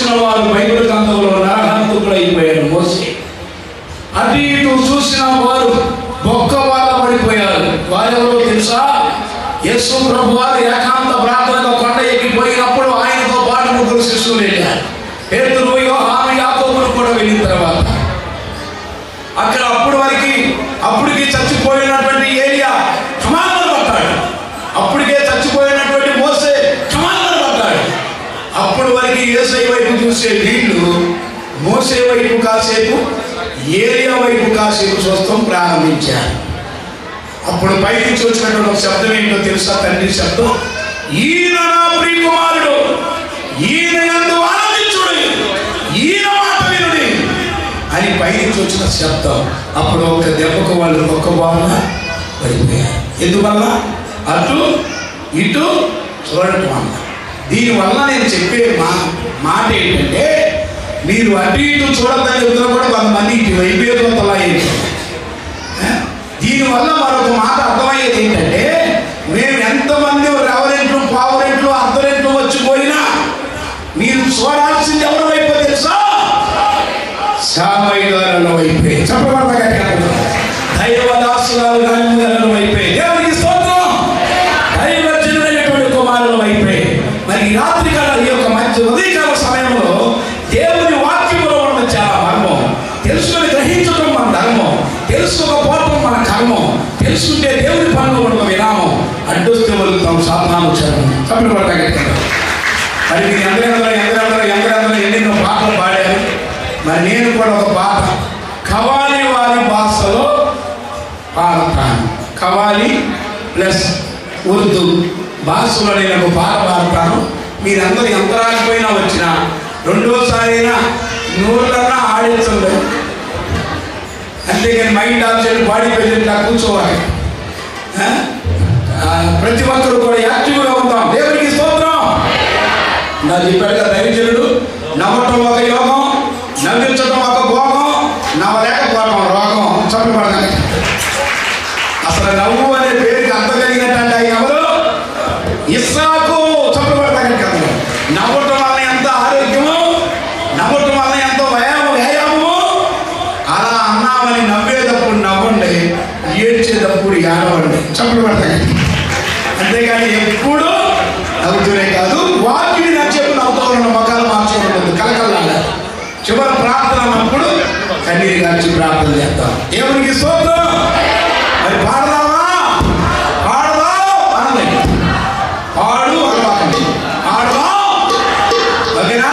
చూసిన వారు బైబిల్ గ్రంథంలో నరహంతకులు అయిపోయారు. మోసే అటు ఇటు చూసిన వారు బొక్క వాళ్ళ పడిపోయారు. వారెవరో తెలుసా? యేసు ప్రభు వారు ఏకాంత ప్రార్థనగా కొండ ఎక్కిపోయినప్పుడు ఆయనతో పాటు 3 శిష్యులు వెళ్ళారు. పేతురు, యోహాను, యాకోబులు కూడా వెళ్ళిన తర్వాత అక్కడ అప్పటికి చచ్చిపోయినటువంటి ఏలియా కమాండర్ పట్టాడు. అప్పటికే చచ్చిపోయినటువంటి మోసే కమాండర్ పట్టాడు. అప్పుడు వరకు యేసయ్య వైపు చూసే వీళ్ళు మోసే వైపు కాసేపు, ఏలియా వైపు కాసేపు చూస్తాం ప్రారంభించారు. అప్పుడు పైనుంచి వచ్చినటువంటి ఒక శబ్దం ఏంటో తెలుసా? తండ్రి శబ్దం, ఈయన నా ప్రియకుమారుడు, ఈయన యందు ఆనందించుడి, ఈయన మాట వినుడి అని పైనుంచి వచ్చిన శబ్దం. అప్పుడు ఒక దెబ్బకు వాళ్ళు ఒక్క బాగా పడిపోయారు. ఎందువల్ల? అటు ఇటు చూడటం వల్ల. దీనివల్ల నేను చెప్పే మాట ఏంటంటే, మీరు అటు ఇటు చూడద్దని చెప్తున్నా కూడా కొంతమంది ఇటు వైపేతలా ఏంటి. దీనివల్ల మరొక మాట అర్థమయ్యేది ఏంటంటే, మేము ఎంతమంది రెవరెంట్లు, పావురెంట్లు, అర్ధరెంట్లు వచ్చిపోయినా మీరు చూడాల్సింది ఎవరి వైపు తెలుసా? శామయ్యగారుల వైపే. చెప్పబడతారు దైవదాసురాలు గారుల వైపే. దేవునికి స్తోత్రం. దైవజనుడైనటువంటి కుమారుల వైపే. మరి ఈ రాత్రికాల ఈ యొక్క మంచి ఉదయకాల సమయంలో దేవుని వాక్యంలో ఉన్న చాలా మర్మం తెలుసుకొని గ్రహించడం మన ధర్మం, తెలుసుకోకపోవడం మన కర్మం, తెలుసుకుంటే దేవుని పనులు ఉన్న విరామం, అడ్డొస్తే వదులుతాం సాధనాలు చరణం. చెప్పబడతారు. మరి మీరు ఎందరందరూ ఎన్నెన్నో పాటలు పాడారు. మరి నేను కూడా ఒక పాట ఖవాలి వారి భాషలో పాడతాను. ఖవాలి ప్లస్ ఉర్దూ భాషలో నేను ఒక పాట పాడతాను. మీరందరూ ఎంత రాకపోయినా వచ్చినా రెండోసారి అయినా నూరులన్నా ఆడించండి. అంతేగాని మైండ్ ఆబ్సెంట్, బాడీ ప్రెజెంట్ కూర్చోవాలి. ప్రతి ఒక్కరు కూడా యాక్టివ్గా ఉంటాం. దేవునికి స్తోత్రం. నా చెప్పాడుగా దైవజనుడు, నవ్వటం ఒక యోగం, నవ్వించడం ఒక భోగం, నవ్వలేకపోవడం రోగం. చెప్పబడతాను. అసలు నవ్వు అనే పేరుకి అర్థం కలిగినట్టు ఎవరు? ఇస్సాకు. చెప్పబడతాను కదా. నవ్వటం వల్ల ఎంత ఆరోగ్యము, నవ్వటం వల్ల ఎంతో వ్యాయామము. అలా అన్నామని నవ్వేటప్పుడు నవ్వండి, ఏడ్చేటప్పుడు ఏడవండి. చెప్పబడతాను. అంతేగాని ఎప్పుడు నవ్వుతూనే కాదు, వాక్యుని నచ్చేపు నవ్వుతూ ఉన్న మొక్కలు మార్చుకుంటుంది. కలకల్లా చివరి ప్రార్థన అన్నప్పుడు కన్నీరు గార్చి ప్రార్థన చేద్దాం. దేవునికి స్తోత్రం. మరి పాడదామా? అనండి. పాడు అనబాకండి, పాడదాం. ఓకేనా?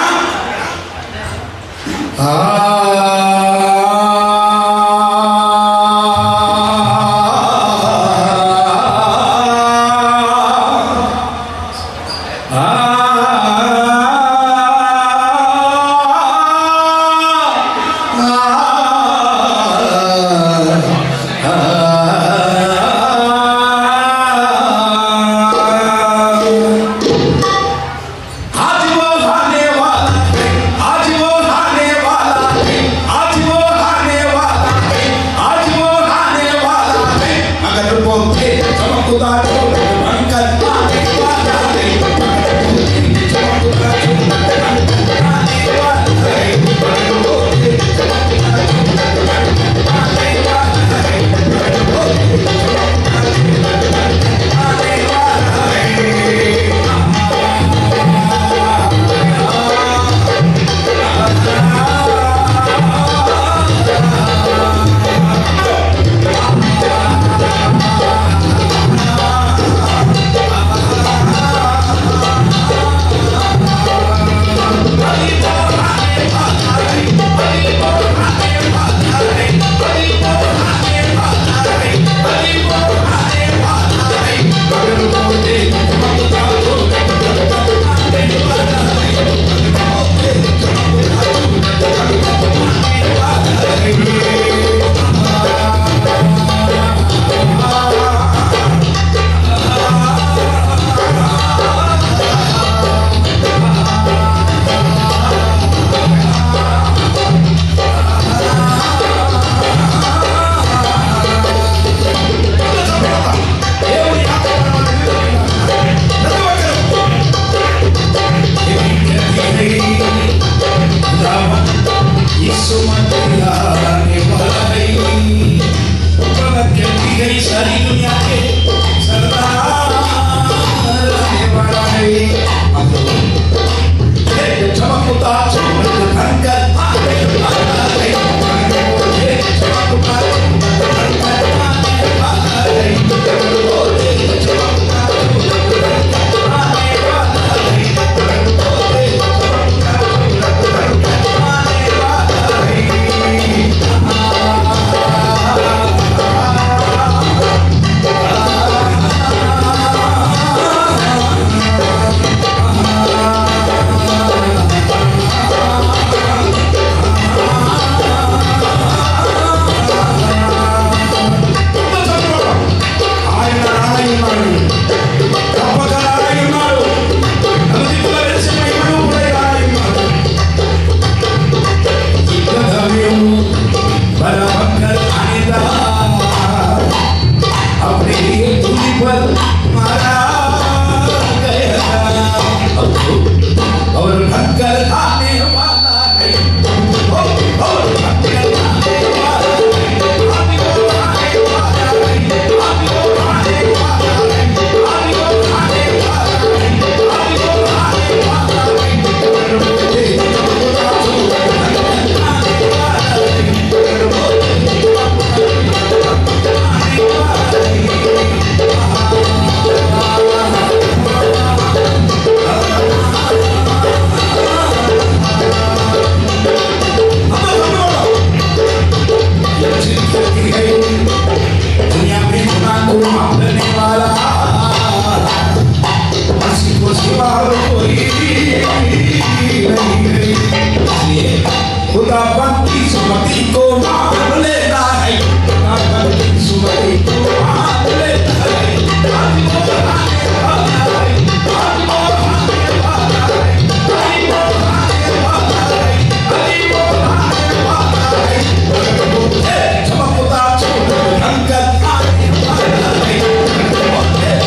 बांधने वाला किसी को सिवा कोई नहीं। खुदा बंदी सुमति को मान लेता है, खुदा बंदी सुमति को मान लेता है। आज वो आने वाला है, आज वो आने वाला है, आज वो आने वाला है, आज वो आने वाला है। चमकता चमक अंकल आने वाला है।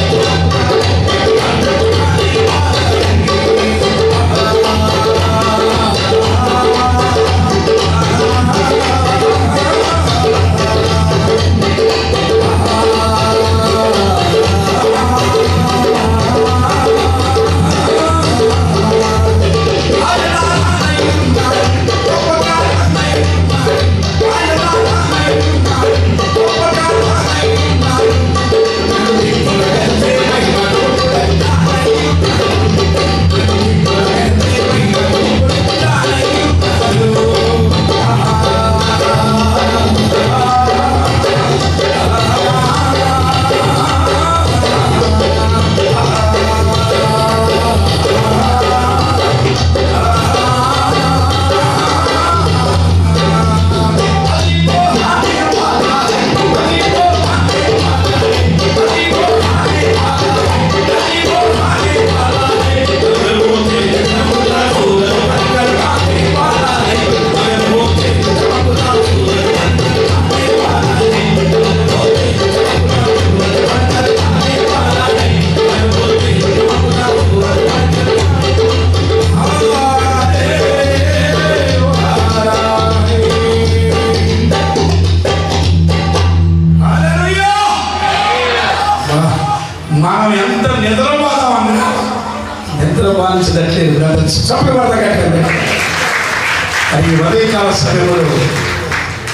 ఉదయకాల సమయంలో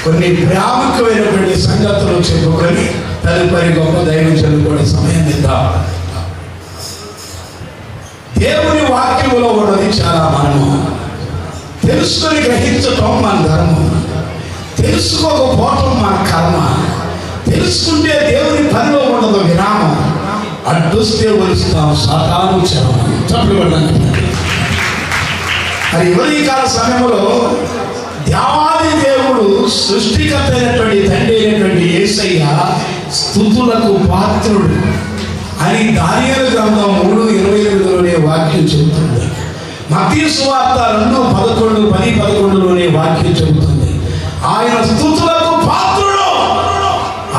కొన్ని ప్రాముఖ్యమైనటువంటి సంగతులు చెప్పుకొని తదుపరి గొప్ప దైవం చదువుకునే సమయం ఇద్దాం. దేవుని వాక్యములో ఉన్నది చాలా మనము తెలుసుకొని గ్రహించటం మన ధర్మం, తెలుసుకోకపోవటం మన కర్మ. తెలుసుకుంటే దేవుని పనిలో ఉండదు విరామం, అడ్డొస్తే ఒలుస్తాం సాతాను చరమం. చెప్పబడ్డాను. మరి ఉదయకాల సమయంలో దేవాది దేవుడు సృష్టికర్త అయినటువంటి తండ్రి అయినటువంటి యేసయ్య స్తుతులకు పాత్రుడు అని దానియేలు గ్రంథం 3:28లోనే వాక్యం చెబుతుంది. మత్తయి సువార్త 2:10-11లోనే వాక్యం చెబుతుంది. ఆయన స్తుతులకు పాత్రుడు,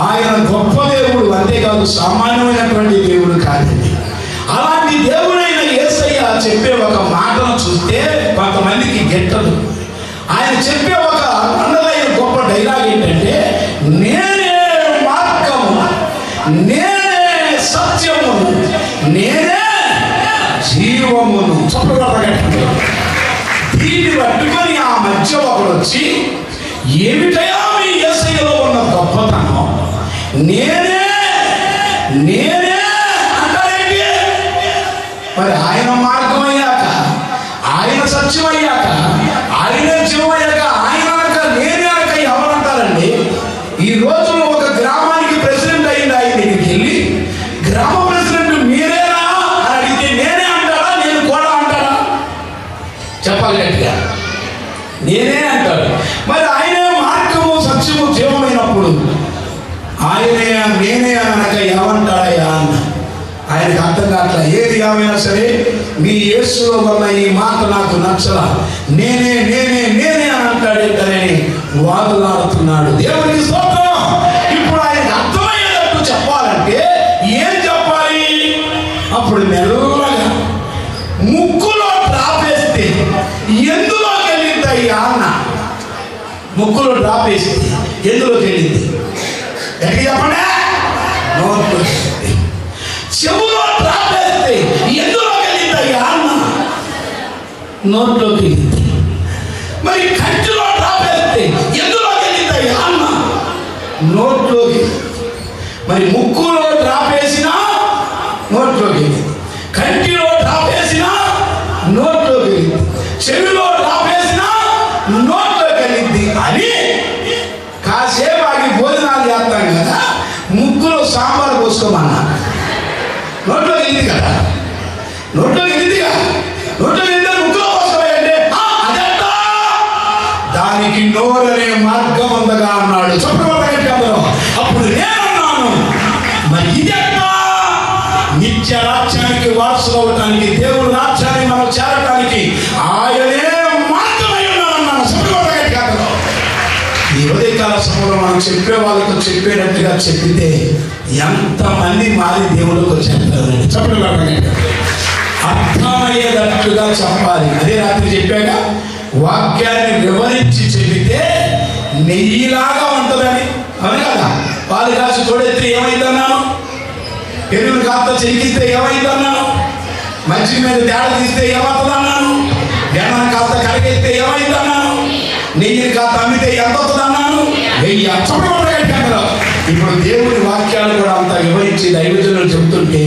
ఆయన గొప్ప దేవుడు, అంతేకాదు సామాన్యమైనటువంటి దేవుడు కాదండి. అలాంటి దేవుడైన యేసయ్య చెప్పే ఒక మాటను చూస్తే కొంతమందికి గెట్టదు. ఆయన చెప్పే ఒక అందమైన గొప్ప డైలాగ్ ఏంటంటే, నేనే మార్గము, నేనే సత్యము, నేనే జీవమును. దీన్ని పట్టుకొని ఆ మధ్య ఒకడు వచ్చి, ఏమిటయా మీ యేసయ్యలో ఉన్న గొప్పతనం, నేనే నేనే అంటారేంటి? మరి ఆయన మార్గం అయ్యాక, ఆయన సత్యం అయ్యాక, ఆయన జీవం అయ్యాక, ఆయన అనక నేనే అనక ఎవరంటారండి? ఈ రోజుల్లో ఒక గ్రామానికి ప్రెసిడెంట్ అయింది, ఆయన దగ్గరికి వెళ్ళి గ్రామ ప్రెసిడెంట్ మీరేనా అని అడిగితే నేనే అంటారా, నేను కూడా అంటారా? చెప్పాలి గట్టిగా, నేనే అంటారు. మరి ఆయనే మార్గము సత్యము జీవమైనప్పుడు ఆయనే నేనే అనక ఏమంటాడయ్యా అన్న ఆయనకు అర్థం కావట్లా. ఏది ఏమైనా సరే మీ యేసులో ఉన్న ఈ మాట నాకు నచ్చలా, నేనే నేనే నేనే అని అంటాడేంటని వాదులాడుతున్నాడు. దేవునికి స్తోత్రం. ఇప్పుడు ఆయనకు అర్థమయ్యేటట్టు చెప్పాలంటే ఏం చెప్పాలి? అప్పుడు మెల్లగా ముక్కులో డ్రాప్ వేస్తే ఎందులోకి వెళ్ళిందయ్యా అన్న. ముక్కులో డ్రాప్ వేస్తే ఎందులోకి వెళ్ళింది? ఎక్కడికి చెప్పండి? నోట్లో. చెవులో డ్రాప్ వేస్తే ఎందులోకి వెళ్ళిందయ్యా అన్న. నోట్లోకి వెళ్ళింది. మరి కంటిలో డ్రాప్ వేస్తే ఎందులోకి వెళ్ళిందయ్యా అన్న. నోట్లోకి. మరి ముక్కులో డ్రాప్ వేసినా నోట్లోకి వెళ్ళింది, కంటిలో డ్రాప్ వేసినా నోట్లోకి వెళ్ళింది, చెవిలో డ్రాప్ వేసినా నోట్లోకి వెళ్ళింది అని కాసేపు ఆగి భోజనాలు చేస్తాం కదా, ముక్కులో సాంబార్ పోసుకోమన్నా. నోట్లో వెళ్ళింది కదా, నోట్లో వెళ్ళిందిగా, నోట్లో వెళ్ళింది ముక్కులో పోసుకోవాలంటే అదెట్టా? దానికి నోరనే మార్గం ఉందగా అన్నాడు. అప్పుడు నేనున్నాను, మరి ఇదెట్టా? నిత్య రాజ్యానికి వారసులు అవడానికి, దేవుడు రాజ్యాన్ని మనం చేరడానికి ఆయనే మార్గమై ఉన్నాడన్నాను. చెప్పగలరు. ఈ ఉదయకాల సమయంలో మనం చెప్పే వాళ్ళతో చెప్పేటట్టుగా చెప్పితే ఎంతమంది మారి దేవుడికి వచ్చేస్తారండి. చెప్పగలరు. అర్థమయ్యేటట్టుగా చెప్పాలి. అదే రాత్రి చెప్పాక వాక్యాన్ని వివరించి చెబితే నెయ్యిలాగా ఉంటుందని. అవును కదా? పాలు కాసి తోడెత్తే ఏమైందన్నాను, పెరుగు కాస్త చెరికిస్తే ఏమైందన్నాను, మంచి మీద తేడా తీస్తే ఏమవుతుందన్నాను, బెల్లం కాస్త కరిగిస్తే ఏమైందన్నాను, నెయ్యిని కాస్త అమ్మితే ఎంత వస్తుందన్నాను, 1000. చెప్పగలరు. ఇప్పుడు దేవుడి వాక్యాలు కూడా అంత వివరించి దైవజనులు చెబుతుంటే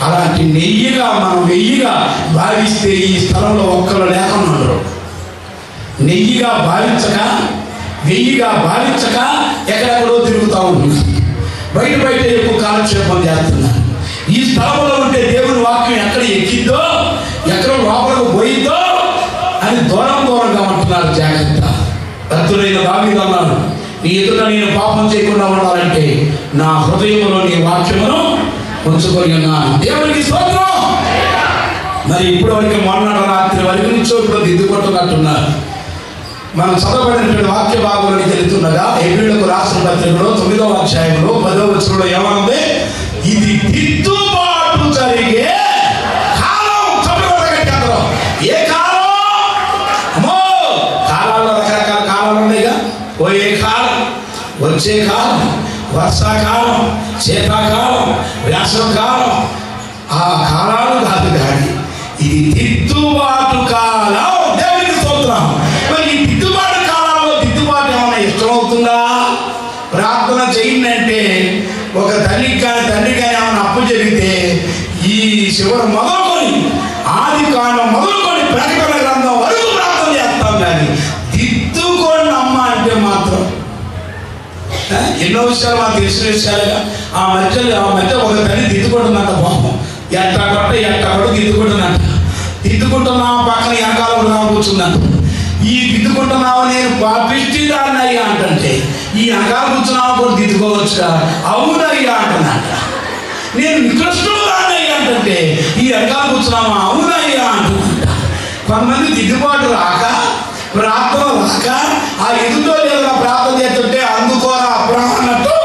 అలాంటి నెయ్యిగా మనం 1000గా భావిస్తే ఈ స్థలంలో ఒక్కరు లేకున్నారు. నెయ్యిగా భావించక 1000గా భావించక ఎక్కడెక్కడో తిరుగుతూ ఉంటున్నారు. బయట ఎక్కువ కాలక్షేపం చేస్తున్నారు. ఈ స్థలంలో ఉంటే దేవుని వాక్యం ఎక్కడ ఎక్కిందో, ఎక్కడ లోపలకు పోయిందో అని దూరంగా ఉంటున్నారు. జాగ్రత్త. భక్తుడైన దావీదు అన్నాడు, నీ ఎదుట నేను పాపం చేయకుండా ఉండాలంటే నా హృదయంలో నీ వాక్యమును ఉంచుకొని ఉన్నాను. దేవునికి స్తోత్రం. మరి ఇప్పుడు వరకు మొన్న రాత్రి వరకు నుంచో ఇప్పుడు దిద్దుకుంటున్నట్టున్నారు. మనం చదవబడిన వాక్య భాగంలోకి వెళుతుండగా హెబ్రీయులకు రాసిన పత్రికలో 9వ అధ్యాయంలో 10వ వచనంలో ఏమనుంది? ఇది దిద్దుబాటు జరిగే కాలం. చెప్పగలరు. ఏ కాలం? అమ్మో, కాలాల్లో రకరకాల కాలాలు ఉన్నాయిగా. పోయే కాలం, వచ్చే కాలం, వర్షాకాలం, శీతాకాలం, వేసవకాలం. ఆ కాలాలు కాదు కానీ ఇది దిద్దుబాటు కాలం. దేవునికి స్తోత్రం. మరి ఈ దిద్దుబాటు కాలంలో దిద్దుబాటు ఏమైనా ఇష్టమవుతుందా? ప్రార్థన చేయండి అంటే ఒక తండ్రికి కానీ ఏమైనా అప్పు జరిగితే ఈ చివరి మొదలుకొని ఆది కాలం మొదలుకొని ప్రకటన గ్రంథం వరకు ప్రార్థన చేస్తాం. కానీ దిద్దుకోండి అమ్మ అంటే మాత్రం ఎన్నో విషయాలు మాకు తెలిసిన విషయాలుగా. ఆ మధ్య ఒక తల్లి దిద్దుకుంటుందంట. పాపం ఎట్లా కొట్ట దిద్దుకుంటున్నట్ట. దిద్దుకుంటున్నావు పక్కన వెనకాల కూర్చున్నాను. ఈ దిద్దుకుంటున్నావు నేను పాపిష్టిదాన్ని అయ్యా అంటే ఈ వెనకాల కూర్చున్నావు కూడా దిద్దుకోవచ్చుగా. అవునయ్యా అంటున్నట్ట. నేను నికృష్టుదాన్ని అయ్యా అంటే ఈ వెనకాల కూర్చున్నావా? అవునయ్యా అంటున్నట్ట. కొంతమంది దిద్దుబాటు రాక, ప్రార్థన రాక, ఆ ఎదుటో లేదా ప్రార్థన చేస్తుంటే అందుకోరా అబ్రహం అన్నట్టు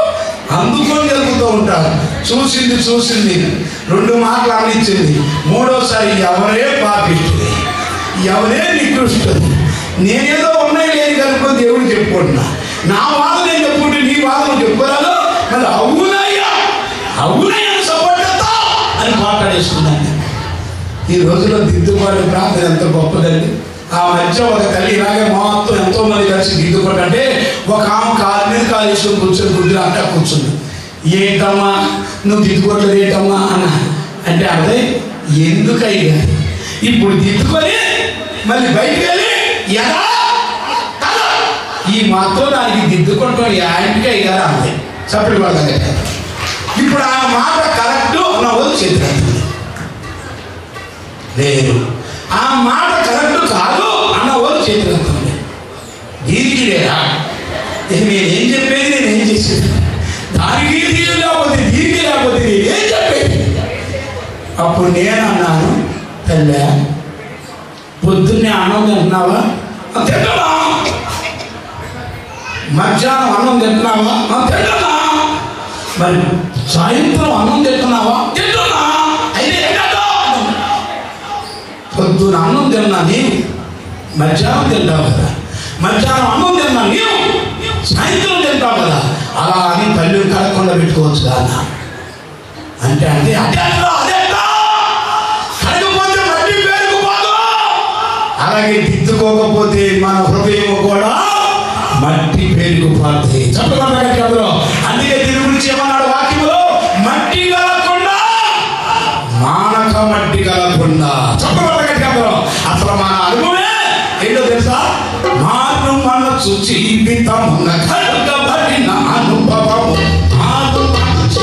అందుకొని జరుగుతూ ఉంటారు. చూసింది 2 మాటలు అందించింది. 3వసారి ఎవరే పాపిస్తుంది, ఎవరే నికృష్టుది, నేనేదో ఉన్నాయి లేని కనుక దేవుడు చెప్పుకుంటున్నా. నా బాధ నేను చెప్పుకుంటే నీ బాధను చెప్పుకోరాదు. మరి అవునయ్యా సపోర్ట్ చేస్తా అని మాట్లాడేసుకున్నాను. ఈ రోజులో దిద్దుబాటు ప్రార్థన ఎంత గొప్పదండి. ఆ మధ్య ఒక తల్లి ఇలాగే మొత్తం ఎంతో మంది కలిసి దిద్దుకుంటే ఒక ఆమె కాలు మీద కాలు వేసుకొని కూర్చొని అంట కూర్చుంది. ఏంటమ్మా నువ్వు దిద్దుకోవట్లేదు ఏంటమ్మా అన్న అంటే అదే ఎందుకయ్యా ఇప్పుడు దిద్దుకొని మళ్ళీ బయటికి వెళ్ళి ఎలా ఈ మాత్రం దానికి దిద్దుకుంటాం యాంటికి అయ్యారా అంతే. సపరేట్ వాళ్ళ ఇప్పుడు ఆ మాట కరెక్ట్ నా వద్దు చేతులు లేదు, ఆ మాట కరెక్ట్ కాదు అన్న వాళ్ళు చేతులు అంటుంది. దీనికి లేదా నేనేం చెప్పేది, నేనేం చేసేది, దానికి లేకపోతే దీనికి లేకపోతే నేనేం చెప్పేది. అప్పుడు నేను అన్నాను, తల్లి పొద్దున్నే అన్నం తింటున్నావా? తింటున్నా. మధ్యాహ్నం అన్నం తింటున్నావా? తింటున్నా. మరి సాయంత్రం అన్నం తింటున్నావా? తింటున్నా. అయితే పొద్దున అన్నం తిన్నా నీవు, మధ్యాహ్నం తింటావు కదా. మధ్యాహ్నం అన్నం తిన్నా నీవు, సాయంత్రం తింటావు కదా. అలా అని పల్లె కడకుండా పెట్టుకోవచ్చు కదా అంటే అదే కడకపోతే మట్టి పేరుకుపోదు. అలాగే దిద్దుకోకపోతే మన హృదయం కూడా మట్టి పేరుకుపోతాయి. చెప్పగలరు. అందుకే దీని గురించి ఏమన్నాడు వాక్యంలో? మట్టి కలగకుండా మానక మట్టి కలగకుండా. చెప్పగలరు. అసలు మన అనుభవమే ఏంటో తెలుసా? మాను మనసు జీవితమున కలగబడిన అనుభవము. మాను మనసు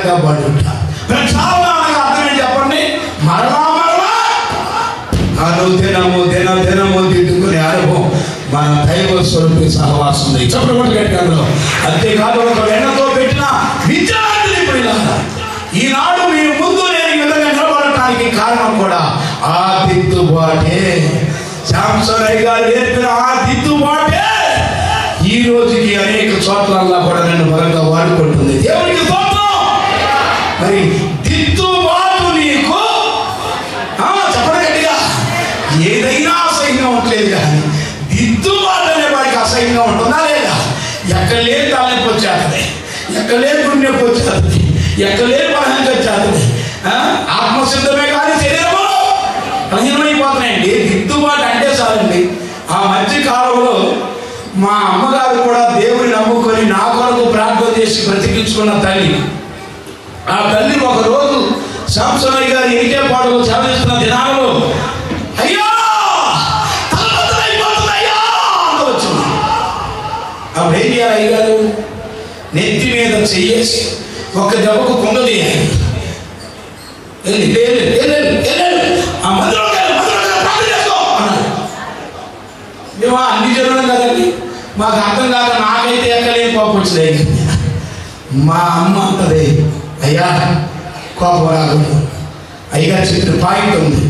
వెనకబడుట. ప్రక్షాళన అనగా అర్థం ఏంటి చెప్పండి? మరలా దినము దినము దిద్దుకునే అనుభవం మన దైవ స్వరూపి సహవాసం ఉంది. చెప్పడం అంతేకాదు ఒక వెన్నతో పెట్టిన విద్యార్థులు ఈనాడు మీ ముందు నేను ఈ విధంగా నిలబడటానికి కారణం కూడా ఆ దిద్దుబాటే. శాంసన్ గారు నేర్పిన ఆ దిద్దుబాటే ఈ రోజుకి అనేక చోట్లల్లా కూడా నన్ను బలంగా వాడుకుంటుంది. దేవునికి స్తోత్రం. మరి దిద్దుబాటు నీకు చెప్పగట్టిగా ఏదైనా అసహ్యంగా ఉండలేదు, కానీ దిద్దుబాటు అనే వాడికి అసహ్యంగా ఉంటుందా లేదా? ఎక్కడ లేని తలనొప్పి వచ్చేస్తుంది, ఎక్కడ లేని గుండెనొప్పి వచ్చేస్తుంది, ఎక్కడ లేని బలహీనత వచ్చేస్తుంది. ఆత్మసిద్ధమే కానీ శరీరము బలహీనమైపోతున్నాయండి. దిద్దుబాటు అంటే చాలండి. ఆ మధ్య కాలంలో మా అమ్మగారు కూడా దేవుని నమ్ముకొని నా కొరకు ప్రార్థన చేసి బ్రతికించుకున్న తల్లి. ఆ తల్లి ఒకరోజు శాంసన్ గారు ఇంకే పాటలు చదివిస్తున్న దినాలలో అయ్యా తలపతలైపోతున్నాయ్యా వచ్చింది. అప్పుడు ఏం చేయాలి? అయ్యారు నెత్తి మీద చెయ్యేసి ఒక దెబ్బకు కుంగదీయాలి. ఆ మందిలో ప్రార్థన చేసుకో అన్నారు. మేము అన్ని జరగడం కదండి, మాకు అర్థం కాక నాకైతే ఎక్కలేని కోపం వచ్చింది. మా అమ్మ అంటది, అయ్యా కోపం రాకూడదు, అయ్యగారు చెప్పిన పాయింట్ ఉంది,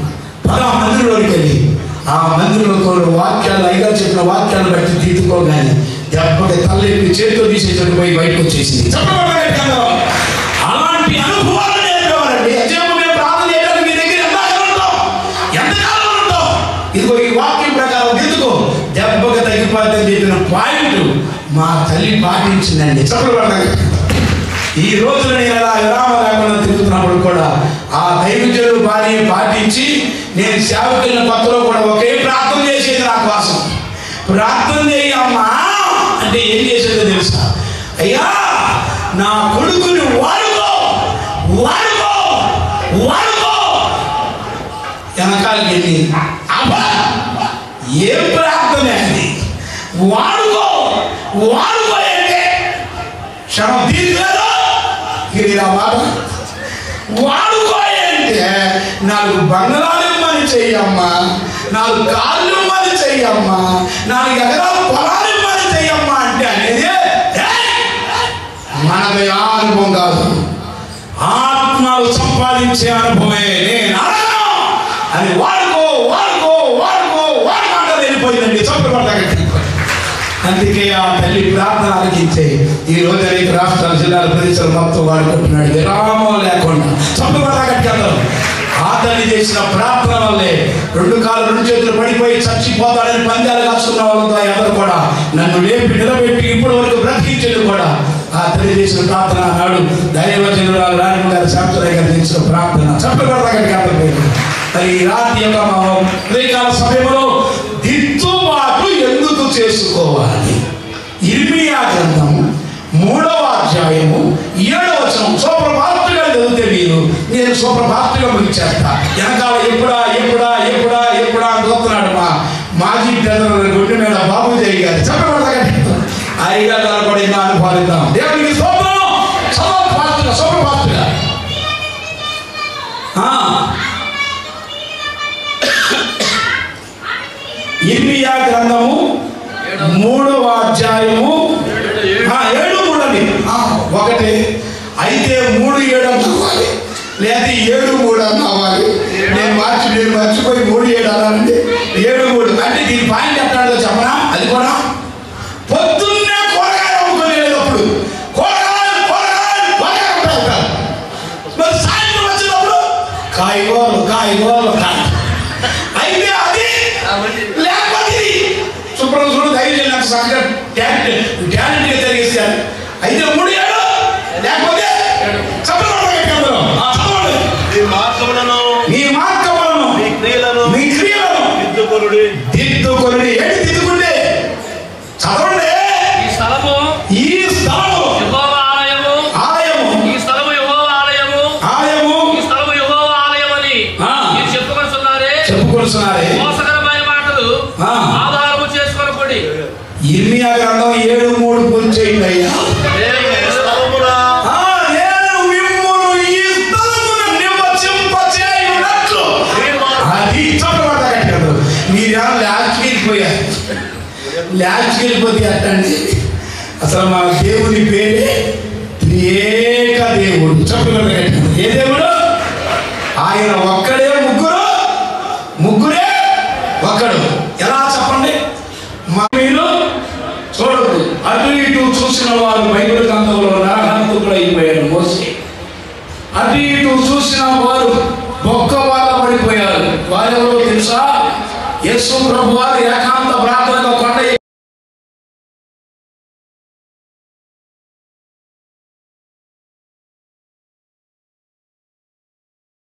పలా మందిరంలోకి వెళ్ళి ఆ మందిరంలో వాక్యాలు అయ్యగారు చెప్పిన వాక్యాలను బట్టి తీసుకోగానే దెబ్బకి తల్లెప్పి చేతితో తీసేటట్టు పోయి బయటకు వచ్చేసింది. అలాంటి అనుభవాలు నేర్పేవారండి. మేము ప్రార్థన చేయడానికి మీ దగ్గర ఎంతకాలం ఉంటాం? ఇదిగో ఈ వాక్యం ప్రకారం ఎందుకో దెబ్బకి తగ్గిపోతుందని చెప్పిన పాయింట్ మా తల్లి పాటించిందండి. చెప్పబడ్డాయి. ఈ రోజున నేను అలా విరామం లేకుండా తిరుగుతున్నప్పుడు కూడా ఆ దైవజనులు భార్య పాటించి నేను సేవకుల కొత్తలో కూడా ఒకే ప్రార్థన చేసేది నా కోసం. ప్రార్థన చేయమ్మా అంటే ఏం చేసేదో తెలుసా? అయ్యా నా కొడుకుని వాడుకో వాడుకో వాడుకో. వెనకాలకి వెళ్ళి అబ్బా ఏం ప్రార్థన అది, వాడుకో వాడుకో అంటే క్షణం తీరుగా వాడుకో అంటే 4 బంగాళాలు ఇమ్మని చెయ్యమ్మా, 4 కాళ్ళు ఇమ్మని చెయ్యమ్మా, 4 ఎకరాల పొలాలు ఇమ్మని చెయ్యమ్మా అంటే అనేది మనది అనుభవం కాదు, ఆత్మలు సంపాదించే అనుభవమే. నేను అని వాడుకో వాడుకో వాడుకో వాడుకుంటా వెళ్ళిపోయిందండి. చప్పబడ్డాగట్టి. అందుకే ఆ తల్లి ప్రార్థన ఆలకించే ఈ రోజు అనేక రాష్ట్రాల జిల్లాల ప్రదేశాలు మొత్తం వాడుకుంటున్నాడు విరామం లేకుండా. చప్పబడ్డాగట్టి అందరూ ఆ తల్లి చేసిన ప్రార్థన వల్లే 2 కాళ్ళు 2 చేతులు పడిపోయి చచ్చిపోతాడని పందాలు కాసుకున్న వాళ్ళతో అందరూ కూడా నన్ను లేపి నిలబెట్టి ఇప్పటి వరకు బ్రతికించేది కూడా ఆ తల్లి చేసిన ప్రార్థన. నాడు దైవజనురాలు రాణి గారు శాంసన్ గారు చేసిన ప్రార్థన. చప్పబడ్డాగట్టి అందరూ మరి ఈ రాత్రి యొక్క ఉదయకాల సమయంలో దిద్దుబాటు ఎందుకు చేసుకోవాలి? ఇర్మియా గ్రంథం 3వ అధ్యాయము 7వ వచనం సుప్రభాతుగా చదివితే మీరు నేను సుప్రభాతుగా ముగించేస్తా. వెనకాల ఎప్పుడా ఎప్పుడా ఎప్పుడా ఎప్పుడా అని చూస్తున్నాడు మా మాజీ పెద్దల గుండె మీద బాబుజీ గారు. చెప్పబడతాగండి అయ్యగా కూడా ఇంకా అనుభవిద్దాం. దేవునికి స్తోత్రం. సుప్రభాతుగా ఇర్మియా గ్రంథము 3వ అధ్యాయము 7:3 అండి. ఒకటి అయితే 3:7 అవ్వాలి, లేదా 7:3 అవ్వాలి. నేను మర్చిపోయి 3:7 అన్నానండి. 7:3 అంటే దీని పాయింట్ ఎట్లాడో చెప్పనా? అది కూడా పొద్దున్నే కూరగాయలు అమ్ముకునేటప్పుడు కూరగాయలు మరి సాయంత్రం వచ్చినప్పుడు కాయగూరలు అయితే అది లేకపోతే శుభ్రం చూడు ధైర్యం నాకు చక్కగా టాలెంట్గా జరిగేసారు. అయితే 3:7 లేకపోతే మీ క్రియలను దిద్దుకొనుడి. ఏంటి దిద్దుకుంటే? చదవండి. ఈ స్థలము యెహోవా ఆలయము, ఈ స్థలము యెహోవా ఆలయము, ఈ స్థలము యెహోవా ఆలయమని మీరు చెప్పుకొనుచున్నారే. మోసకరమైన మాటలు ఆధారము చేసుకొనకుడి. ఇర్మియా గ్రంథం 7:3 పూర్తి చేయండి అయ్యా. నేను మిమ్మును లాస్ట్కి వెళ్ళిపోతే అట్టండి. అసలు మా దేవుని పేరే త్రియేక దేవుడు. చెప్పగలరు ఏ దేవుడు? ఆయన ఒక్కడే, ముగ్గురే ఒక్కడు. ఎలా చెప్పండి? మీరు చూడద్దు. అటు ఇటు చూసిన వారు బైబిల్ గ్రంథంలో నరహంతకుడు అయిపోయారు మోసే. అటు ఇటు చూసిన వారు బొక్కవాళ్ళ పడిపోయారు. వారెవరో తెలుసా? యేసు ప్రభు వారు ఏకాంత ప్రార్థనగా